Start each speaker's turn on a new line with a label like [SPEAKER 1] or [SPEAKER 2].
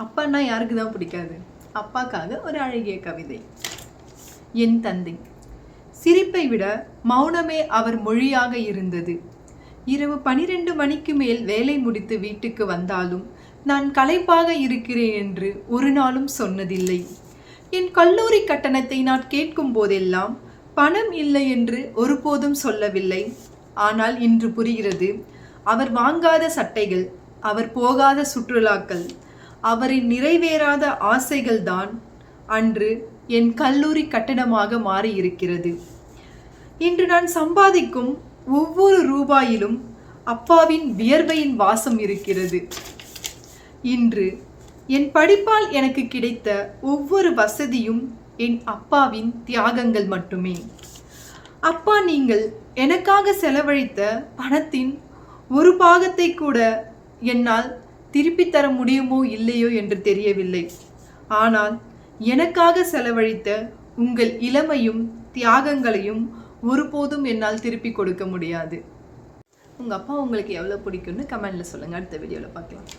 [SPEAKER 1] அப்பான்னா யாருக்கு தான் பிடிக்காது? அப்பாக்காக ஒரு அழகிய கவிதை. என் தந்தை. சிரிப்பை விட மௌனமே அவர் மொழியாக இருந்தது. இரவு 12 மணிக்கு மேல் வேலை முடித்து வீட்டுக்கு வந்தாலும் நான் களைப்பாக இருக்கிறேன் என்று ஒரு நாளும் சொன்னதில்லை. என் கல்லூரி கட்டணத்தை நான் கேட்கும் போதெல்லாம் பணம் இல்லை என்று ஒருபோதும் சொல்லவில்லை. ஆனால் இன்று புரிகிறது, அவர் வாங்காத சட்டைகள், அவர் போகாத சுற்றுலாக்கள், அவரின் நிறைவேறாத ஆசைகள் தான் அன்று என் கல்லூரி கட்டணமாக மாறியிருக்கிறது. இன்று நான் சம்பாதிக்கும் ஒவ்வொரு ரூபாயிலும் அப்பாவின் வியர்வையின் வாசம் இருக்கிறது. இன்று என் படிப்பால் எனக்கு கிடைத்த ஒவ்வொரு வசதியும் என் அப்பாவின் தியாகங்கள் மட்டுமே. அப்பா, நீங்கள் எனக்காக செலவழித்த பணத்தின் ஒரு பாகத்தை கூட என்னால் திருப்பி தர முடியுமோ இல்லையோ என்று தெரியவில்லை. ஆனால் எனக்காக செலவழித்த உங்கள் இளமையும் தியாகங்களையும் ஒருபோதும் என்னால் திருப்பி கொடுக்க முடியாது. உங்கள் அப்பா உங்களுக்கு எவ்வளோ பிடிக்கும்னு கமெண்டில் சொல்லுங்கள். அடுத்த வீடியோவில் பார்க்கலாம்.